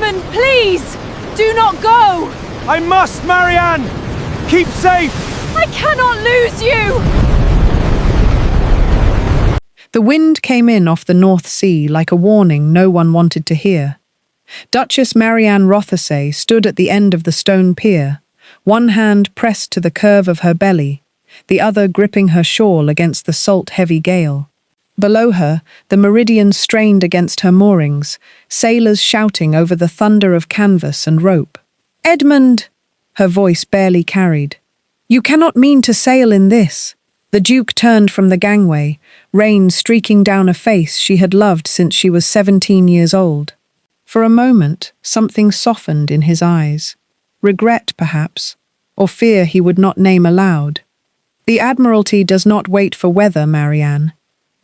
Edmund, please! Do not go! I must, Marianne! Keep safe! I cannot lose you! The wind came in off the North Sea like a warning no one wanted to hear. Duchess Marianne Rothesay stood at the end of the stone pier, one hand pressed to the curve of her belly, the other gripping her shawl against the salt-heavy gale. Below her, the Meridian strained against her moorings, sailors shouting over the thunder of canvas and rope. "Edmund!" her voice barely carried. "You cannot mean to sail in this." The Duke turned from the gangway, rain streaking down a face she had loved since she was 17 years old. For a moment, something softened in his eyes. Regret, perhaps, or fear he would not name aloud. "The Admiralty does not wait for weather, Marianne,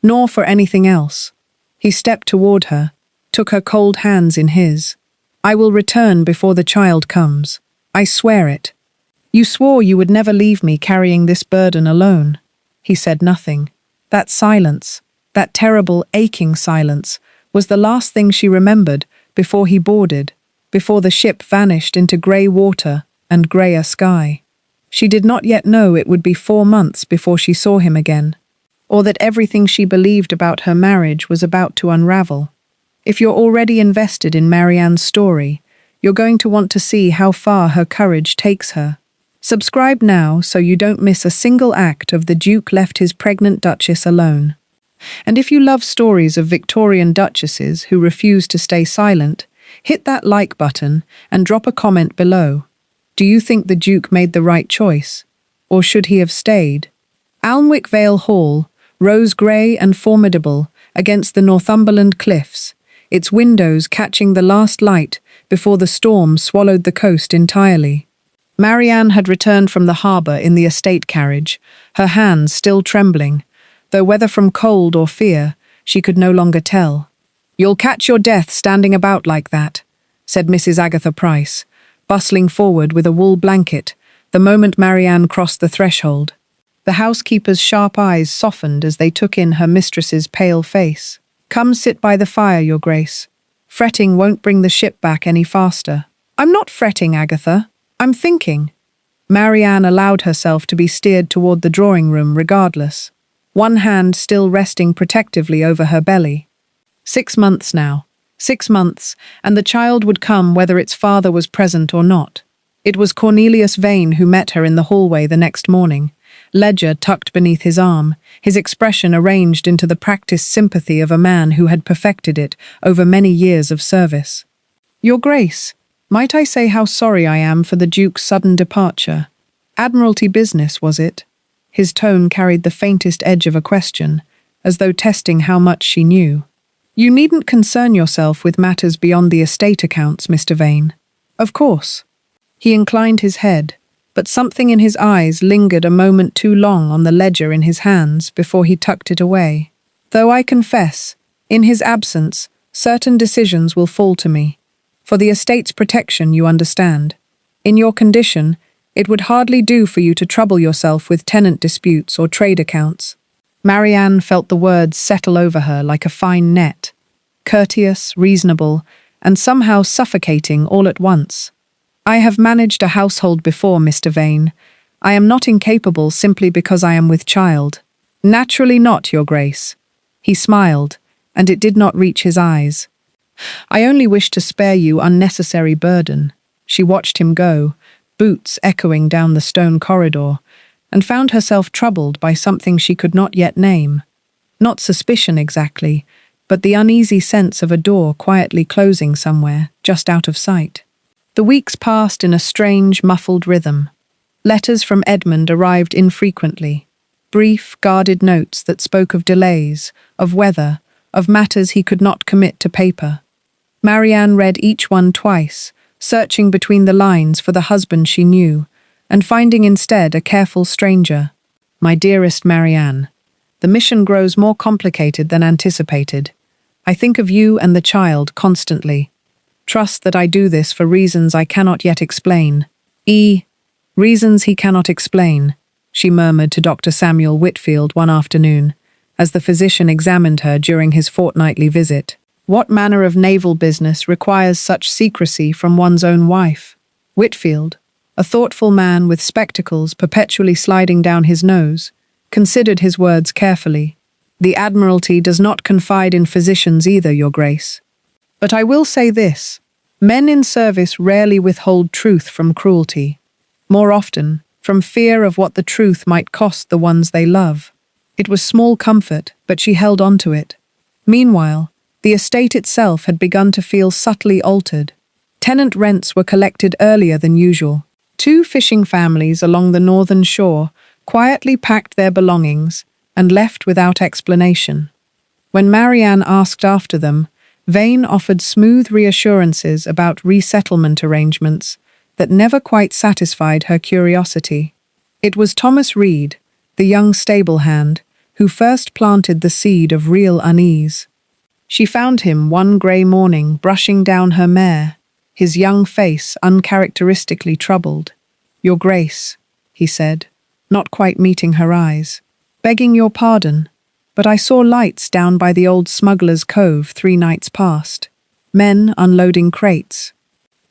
nor for anything else." He stepped toward her, took her cold hands in his. "I will return before the child comes. I swear it." "You swore you would never leave me carrying this burden alone." He said nothing. That silence, that terrible, aching silence, was the last thing she remembered before he boarded, before the ship vanished into grey water and greyer sky. She did not yet know it would be 4 months before she saw him again, or that everything she believed about her marriage was about to unravel. If you're already invested in Marianne's story, you're going to want to see how far her courage takes her. Subscribe now so you don't miss a single act of The Duke left his pregnant Duchess alone. And if you love stories of Victorian duchesses who refuse to stay silent, hit that like button and drop a comment below. Do you think the Duke made the right choice? Or should he have stayed? Alnwick Vale Hall rose grey and formidable against the Northumberland cliffs, its windows catching the last light before the storm swallowed the coast entirely. Marianne had returned from the harbour in the estate carriage, her hands still trembling, though whether from cold or fear, she could no longer tell. "You'll catch your death standing about like that," said Mrs. Agatha Price, bustling forward with a wool blanket the moment Marianne crossed the threshold. The housekeeper's sharp eyes softened as they took in her mistress's pale face. "Come sit by the fire, Your Grace. Fretting won't bring the ship back any faster." "I'm not fretting, Agatha. I'm thinking." Marianne allowed herself to be steered toward the drawing room regardless, one hand still resting protectively over her belly. 6 months now. 6 months, and the child would come whether its father was present or not. It was Cornelius Vane who met her in the hallway the next morning, ledger tucked beneath his arm, his expression arranged into the practiced sympathy of a man who had perfected it over many years of service. "Your Grace, might I say how sorry I am for the Duke's sudden departure? Admiralty business, was it?" His tone carried the faintest edge of a question, as though testing how much she knew. "You needn't concern yourself with matters beyond the estate accounts, Mr. Vane." "Of course." He inclined his head, but something in his eyes lingered a moment too long on the ledger in his hands before he tucked it away. "Though I confess, in his absence, certain decisions will fall to me. For the estate's protection, you understand. In your condition, it would hardly do for you to trouble yourself with tenant disputes or trade accounts." Marianne felt the words settle over her like a fine net, courteous, reasonable, and somehow suffocating all at once. "I have managed a household before, Mr. Vane. I am not incapable simply because I am with child." "Naturally not, Your Grace." He smiled, and it did not reach his eyes. "I only wish to spare you unnecessary burden." She watched him go, boots echoing down the stone corridor, and found herself troubled by something she could not yet name. Not suspicion exactly, but the uneasy sense of a door quietly closing somewhere, just out of sight. The weeks passed in a strange, muffled rhythm. Letters from Edmund arrived infrequently, brief, guarded notes that spoke of delays, of weather, of matters he could not commit to paper. Marianne read each one twice, searching between the lines for the husband she knew, and finding instead a careful stranger. "My dearest Marianne, the mission grows more complicated than anticipated. I think of you and the child constantly. Trust that I do this for reasons I cannot yet explain. Reasons he cannot explain," she murmured to Dr. Samuel Whitfield one afternoon, as the physician examined her during his fortnightly visit. What manner of naval business requires such secrecy from one's own wife? Whitfield, a thoughtful man with spectacles perpetually sliding down his nose, considered his words carefully. The Admiralty does not confide in physicians either, Your Grace. But I will say this. Men in service rarely withhold truth from cruelty. More often, from fear of what the truth might cost the ones they love. It was small comfort, but she held on to it. Meanwhile, the estate itself had begun to feel subtly altered. Tenant rents were collected earlier than usual. 2 fishing families along the northern shore quietly packed their belongings and left without explanation. When Marianne asked after them, Vane offered smooth reassurances about resettlement arrangements that never quite satisfied her curiosity. It was Thomas Reed, the young stable hand, who first planted the seed of real unease. She found him one grey morning brushing down her mare, his young face uncharacteristically troubled. "Your Grace," he said, not quite meeting her eyes, "begging your pardon, but I saw lights down by the old smugglers' cove 3 nights past. Men unloading crates.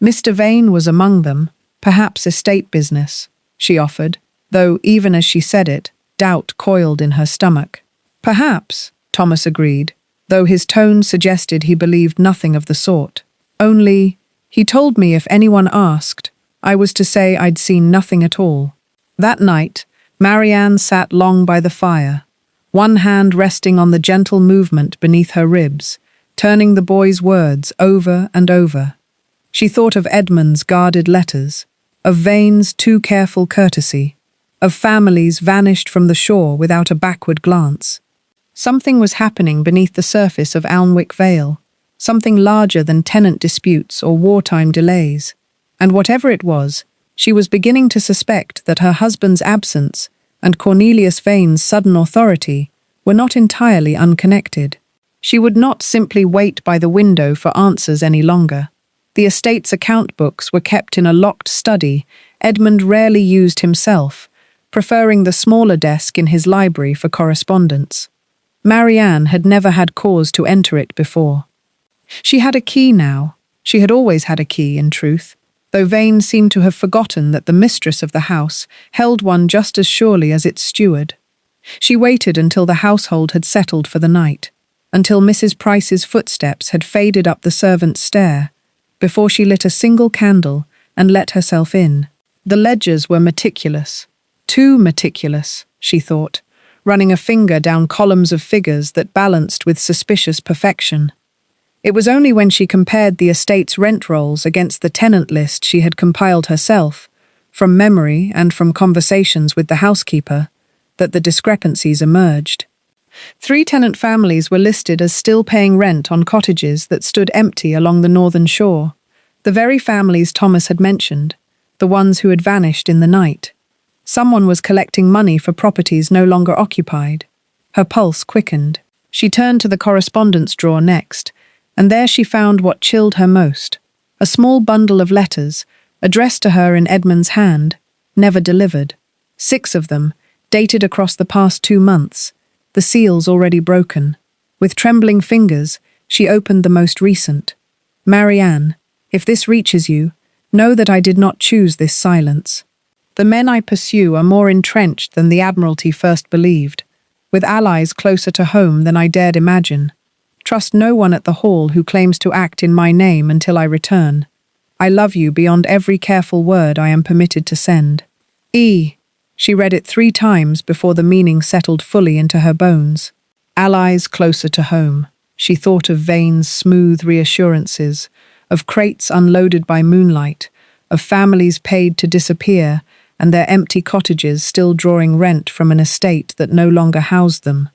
Mr. Vane was among them, perhaps estate business," she offered, though even as she said it, doubt coiled in her stomach. "Perhaps," Thomas agreed, though his tone suggested he believed nothing of the sort. "Only, he told me if anyone asked, I was to say I'd seen nothing at all." That night, Marianne sat long by the fire, one hand resting on the gentle movement beneath her ribs, turning the boy's words over and over. She thought of Edmund's guarded letters, of Vane's too careful courtesy, of families vanished from the shore without a backward glance. Something was happening beneath the surface of Alnwick Vale, something larger than tenant disputes or wartime delays, and whatever it was, she was beginning to suspect that her husband's absence and Cornelius Vane's sudden authority were not entirely unconnected. She would not simply wait by the window for answers any longer. The estate's account books were kept in a locked study Edmund rarely used himself, preferring the smaller desk in his library for correspondence. Marianne had never had cause to enter it before. She had a key now. She had always had a key, in truth, though Vane seemed to have forgotten that the mistress of the house held one just as surely as its steward. She waited until the household had settled for the night, until Mrs. Price's footsteps had faded up the servants' stair, before she lit a single candle and let herself in. The ledgers were meticulous. Too meticulous, she thought, running a finger down columns of figures that balanced with suspicious perfection. It was only when she compared the estate's rent rolls against the tenant list she had compiled herself, from memory and from conversations with the housekeeper, that the discrepancies emerged. 3 tenant families were listed as still paying rent on cottages that stood empty along the northern shore, the very families Thomas had mentioned, the ones who had vanished in the night. Someone was collecting money for properties no longer occupied. Her pulse quickened. She turned to the correspondence drawer next, and there she found what chilled her most, a small bundle of letters, addressed to her in Edmund's hand, never delivered. 6 of them, dated across the past 2 months, the seals already broken. With trembling fingers, she opened the most recent. "Marianne, if this reaches you, know that I did not choose this silence. The men I pursue are more entrenched than the Admiralty first believed, with allies closer to home than I dared imagine. Trust no one at the Hall who claims to act in my name until I return. I love you beyond every careful word I am permitted to send. E." She read it 3 times before the meaning settled fully into her bones. Allies closer to home. She thought of Vane's smooth reassurances, of crates unloaded by moonlight, of families paid to disappear, and their empty cottages still drawing rent from an estate that no longer housed them.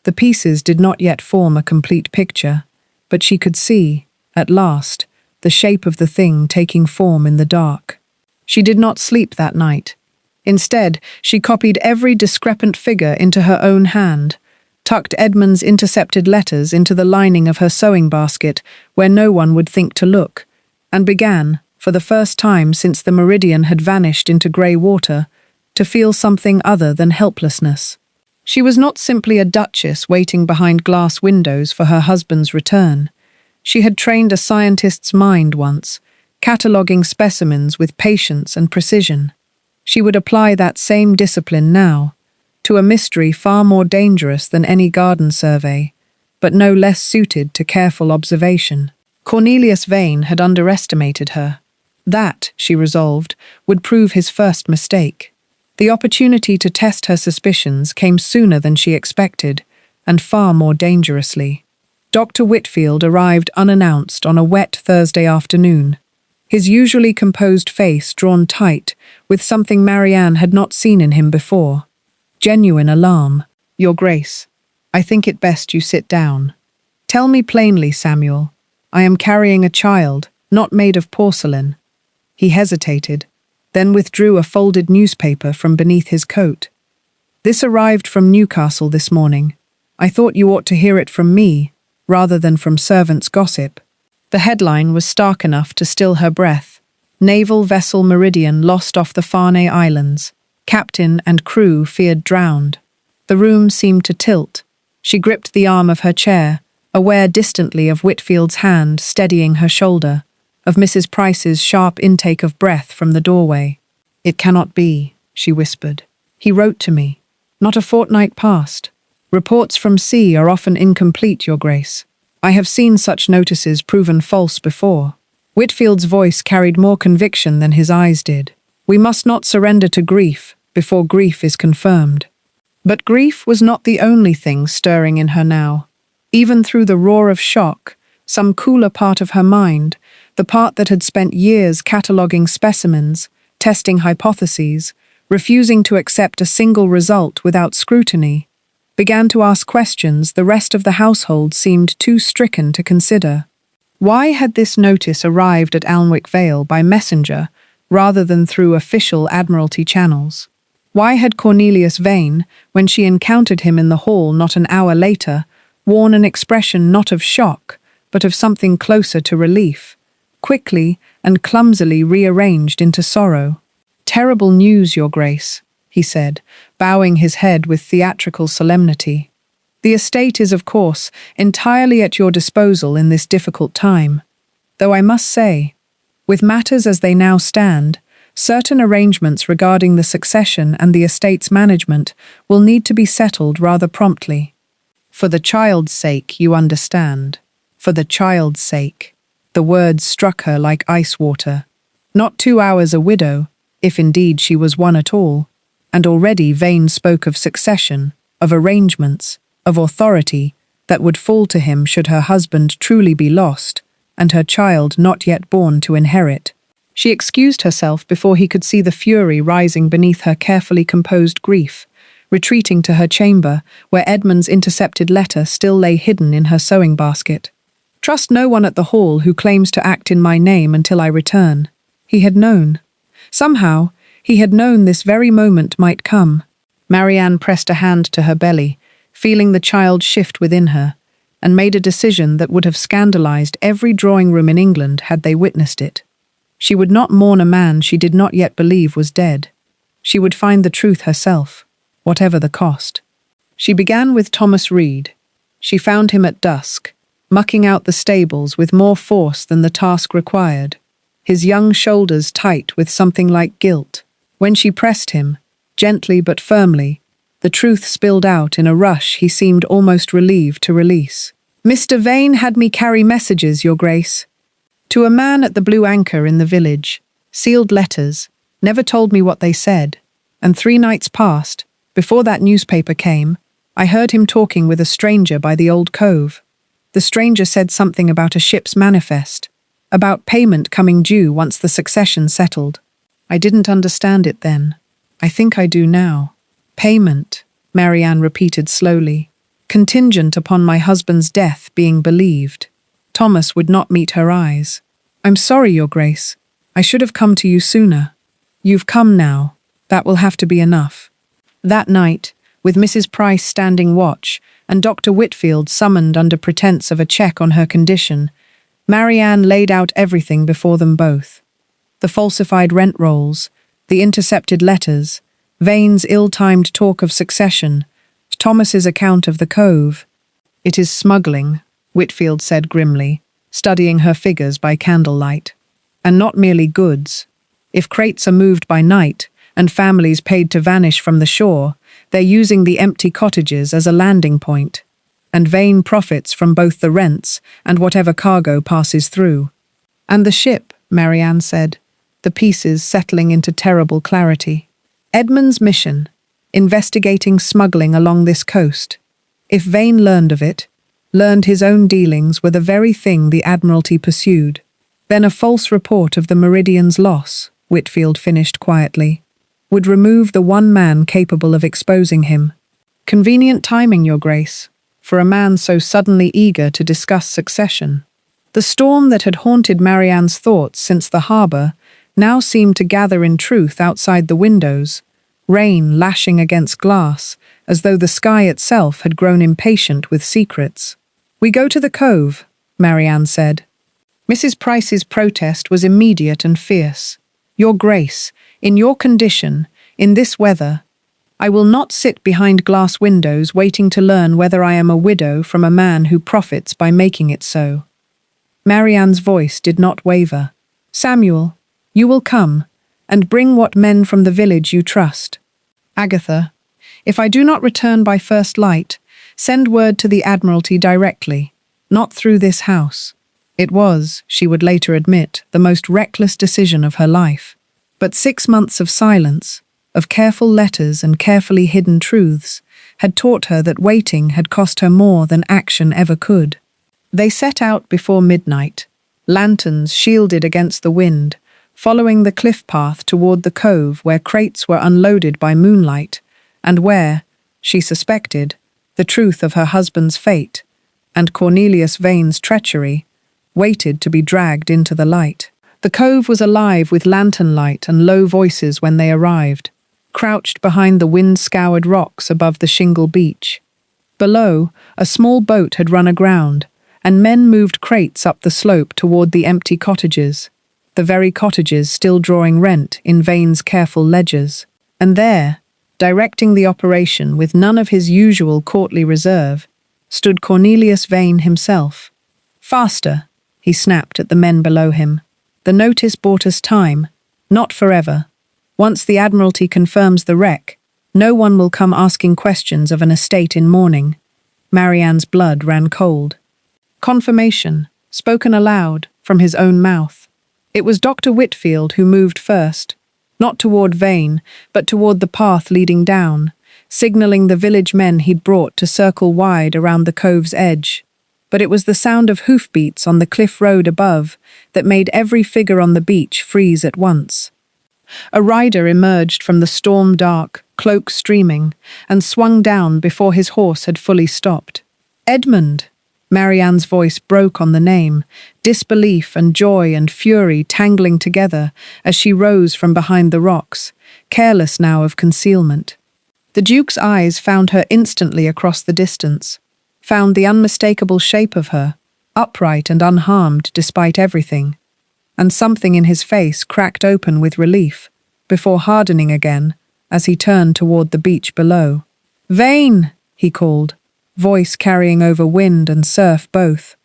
The pieces did not yet form a complete picture, but she could see, at last, the shape of the thing taking form in the dark. She did not sleep that night. Instead, she copied every discrepant figure into her own hand, tucked Edmund's intercepted letters into the lining of her sewing basket where no one would think to look, and began, for the first time since the Meridian had vanished into grey water, to feel something other than helplessness. She was not simply a duchess waiting behind glass windows for her husband's return. She had trained a scientist's mind once, cataloguing specimens with patience and precision. She would apply that same discipline now, to a mystery far more dangerous than any garden survey, but no less suited to careful observation. Cornelius Vane had underestimated her. That, she resolved, would prove his first mistake. The opportunity to test her suspicions came sooner than she expected, and far more dangerously. Dr. Whitfield arrived unannounced on a wet Thursday afternoon, his usually composed face drawn tight with something Marianne had not seen in him before. Genuine alarm. "Your Grace, I think it best you sit down. Tell me plainly, Samuel. I am carrying a child, not made of porcelain." He hesitated, then withdrew a folded newspaper from beneath his coat. "This arrived from Newcastle this morning. I thought you ought to hear it from me, rather than from servants' gossip." The headline was stark enough to still her breath. Naval vessel Meridian lost off the Farne Islands. Captain and crew feared drowned. The room seemed to tilt. She gripped the arm of her chair, aware distantly of Whitfield's hand steadying her shoulder, of Mrs. Price's sharp intake of breath from the doorway. "It cannot be," she whispered. "He wrote to me. Not a fortnight past. Reports from sea are often incomplete, Your Grace. I have seen such notices proven false before." Whitfield's voice carried more conviction than his eyes did. "We must not surrender to grief before grief is confirmed." But grief was not the only thing stirring in her now. Even through the roar of shock, some cooler part of her mind, the part that had spent years cataloguing specimens, testing hypotheses, refusing to accept a single result without scrutiny, began to ask questions the rest of the household seemed too stricken to consider. Why had this notice arrived at Alnwick Vale by messenger rather than through official Admiralty channels? Why had Cornelius Vane, when she encountered him in the hall not an hour later, worn an expression not of shock, but of something closer to relief, quickly and clumsily rearranged into sorrow? "Terrible news, Your Grace," he said, bowing his head with theatrical solemnity. "The estate is, of course, entirely at your disposal in this difficult time. Though I must say, with matters as they now stand, certain arrangements regarding the succession and the estate's management will need to be settled rather promptly. For the child's sake, you understand. For the child's sake." The words struck her like ice water. Not 2 hours a widow, if indeed she was one at all, and already Vane spoke of succession, of arrangements, of authority that would fall to him should her husband truly be lost, and her child not yet born to inherit. She excused herself before he could see the fury rising beneath her carefully composed grief, retreating to her chamber, where Edmund's intercepted letter still lay hidden in her sewing basket. "Trust no one at the Hall who claims to act in my name until I return." He had known. Somehow, he had known this very moment might come. Marianne pressed a hand to her belly, feeling the child shift within her, and made a decision that would have scandalized every drawing room in England had they witnessed it. She would not mourn a man she did not yet believe was dead. She would find the truth herself, whatever the cost. She began with Thomas Reed. She found him at dusk, mucking out the stables with more force than the task required, his young shoulders tight with something like guilt. When she pressed him, gently but firmly, the truth spilled out in a rush he seemed almost relieved to release. "Mr. Vane had me carry messages, Your Grace. To a man at the Blue Anchor in the village. Sealed letters, never told me what they said. And 3 nights past, before that newspaper came, I heard him talking with a stranger by the old cove. The stranger said something about a ship's manifest, about payment coming due once the succession settled. I didn't understand it then. I think I do now. Payment, Marianne repeated slowly, contingent upon my husband's death being believed. Thomas would not meet her eyes. I'm sorry, Your Grace. I should have come to you sooner. You've come now. That will have to be enough. That night, with Mrs. Price standing watch and Dr. Whitfield summoned under pretense of a check on her condition, Marianne laid out everything before them both. The falsified rent rolls, the intercepted letters, Vane's ill-timed talk of succession, Thomas's account of the cove. It is smuggling, Whitfield said grimly, studying her figures by candlelight. And not merely goods. If crates are moved by night, and families paid to vanish from the shore, they're using the empty cottages as a landing point. And Vane profits from both the rents and whatever cargo passes through. And the ship, Marianne said, the pieces settling into terrible clarity. Edmund's mission, investigating smuggling along this coast. If Vane learned of it, learned his own dealings were the very thing the Admiralty pursued. Then a false report of the Meridian's loss, Whitfield finished quietly, would remove the one man capable of exposing him. Convenient timing, Your Grace, for a man so suddenly eager to discuss succession. The storm that had haunted Marianne's thoughts since the harbour now seemed to gather in truth outside the windows, rain lashing against glass, as though the sky itself had grown impatient with secrets. "We go to the cove," Marianne said. Mrs. Price's protest was immediate and fierce. "Your Grace, in your condition, in this weather, I will not sit behind glass windows waiting to learn whether I am a widow from a man who profits by making it so." Marianne's voice did not waver. "Samuel, you will come, and bring what men from the village you trust. Agatha, if I do not return by first light, send word to the Admiralty directly, not through this house." It was, she would later admit, the most reckless decision of her life. But 6 months of silence, of careful letters and carefully hidden truths, had taught her that waiting had cost her more than action ever could. They set out before midnight, lanterns shielded against the wind, following the cliff path toward the cove where crates were unloaded by moonlight, and where, she suspected, the truth of her husband's fate, and Cornelius Vane's treachery, waited to be dragged into the light. The cove was alive with lantern light and low voices when they arrived, crouched behind the wind-scoured rocks above the shingle beach. Below, a small boat had run aground, and men moved crates up the slope toward the empty cottages, the very cottages still drawing rent in Vane's careful ledgers. And there, directing the operation with none of his usual courtly reserve, stood Cornelius Vane himself. "Faster," he snapped at the men below him. "The notice bought us time, not forever. Once the Admiralty confirms the wreck, no one will come asking questions of an estate in mourning." Marianne's blood ran cold. Confirmation, spoken aloud, from his own mouth. It was Dr. Whitfield who moved first, not toward Vane, but toward the path leading down, signalling the village men he'd brought to circle wide around the cove's edge. But it was the sound of hoofbeats on the cliff road above that made every figure on the beach freeze at once. A rider emerged from the storm-dark, cloak streaming, and swung down before his horse had fully stopped. "Edmund!" Marianne's voice broke on the name, disbelief and joy and fury tangling together as she rose from behind the rocks, careless now of concealment. The Duke's eyes found her instantly across the distance, found the unmistakable shape of her, upright and unharmed despite everything. And something in his face cracked open with relief, before hardening again as he turned toward the beach below. "Vane!" he called, voice carrying over wind and surf both.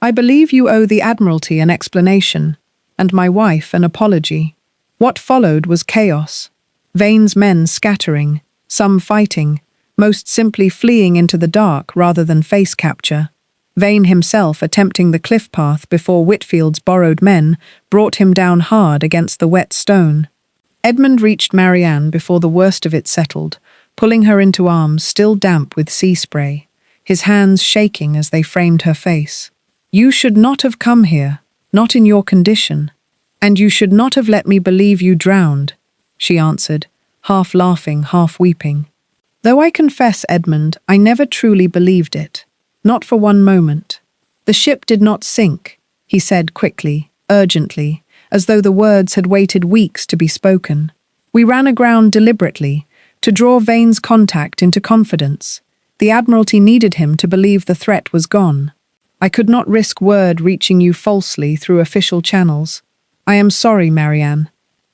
"I believe you owe the Admiralty an explanation, and my wife an apology." What followed was chaos. Vane's men scattering, some fighting, most simply fleeing into the dark rather than face capture. Vane himself attempting the cliff path before Whitfield's borrowed men brought him down hard against the wet stone. Edmund reached Marianne before the worst of it settled, pulling her into arms still damp with sea spray, his hands shaking as they framed her face. "You should not have come here, not in your condition. And you should not have let me believe you drowned," she answered, half laughing, half weeping. "Though I confess, Edmund, I never truly believed it. Not for one moment." "The ship did not sink," he said quickly, urgently, as though the words had waited weeks to be spoken. "We ran aground deliberately, to draw Vane's contact into confidence. The Admiralty needed him to believe the threat was gone. I could not risk word reaching you falsely through official channels. I am sorry, Marianne.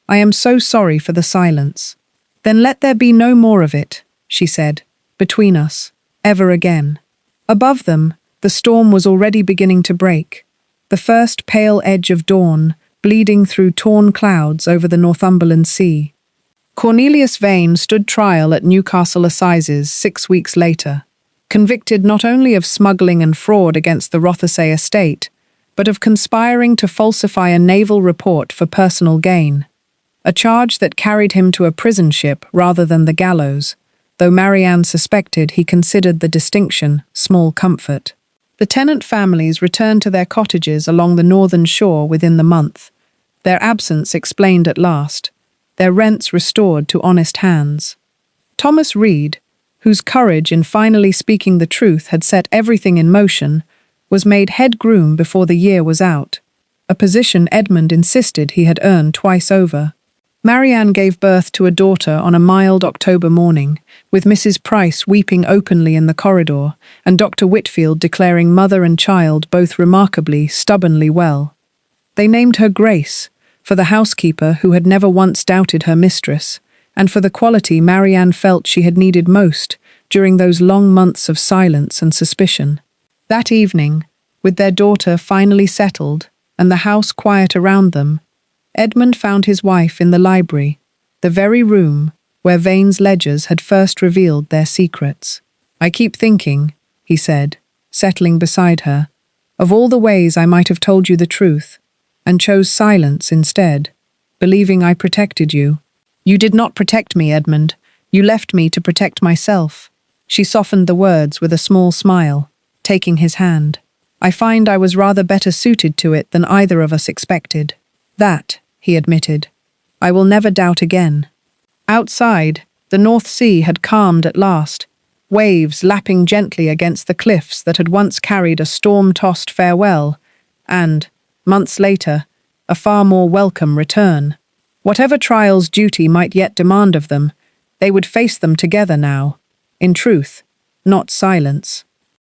I am so sorry for the silence." "Then let there be no more of it," she said, "between us, ever again." Above them, the storm was already beginning to break. the first pale edge of dawn, bleeding through torn clouds over the Northumberland Sea. Cornelius Vane stood trial at Newcastle Assizes 6 weeks later, convicted not only of smuggling and fraud against the Rothesay estate, but of conspiring to falsify a naval report for personal gain, a charge that carried him to a prison ship rather than the gallows, though Marianne suspected he considered the distinction small comfort. The tenant families returned to their cottages along the northern shore within the month, their absence explained at last, their rents restored to honest hands. Thomas Reed, whose courage in finally speaking the truth had set everything in motion, was made head groom before the year was out, a position Edmund insisted he had earned twice over. Marianne gave birth to a daughter on a mild October morning, with Mrs. Price weeping openly in the corridor, and Dr. Whitfield declaring mother and child both remarkably, stubbornly well. They named her Grace, for the housekeeper who had never once doubted her mistress, and for the quality Marianne felt she had needed most during those long months of silence and suspicion. That evening, with their daughter finally settled and the house quiet around them, Edmund found his wife in the library, the very room where Vane's ledgers had first revealed their secrets. "I keep thinking," he said, settling beside her, "of all the ways I might have told you the truth, and chose silence instead, believing I protected you. You did not protect me, Edmund. You left me to protect myself." She softened the words with a small smile, taking his hand. "I find I was rather better suited to it than either of us expected." "That," he admitted, "I will never doubt again." Outside, the North Sea had calmed at last, waves lapping gently against the cliffs that had once carried a storm-tossed farewell, and, months later, a far more welcome return. Whatever trials duty might yet demand of them, they would face them together now, in truth, not silence.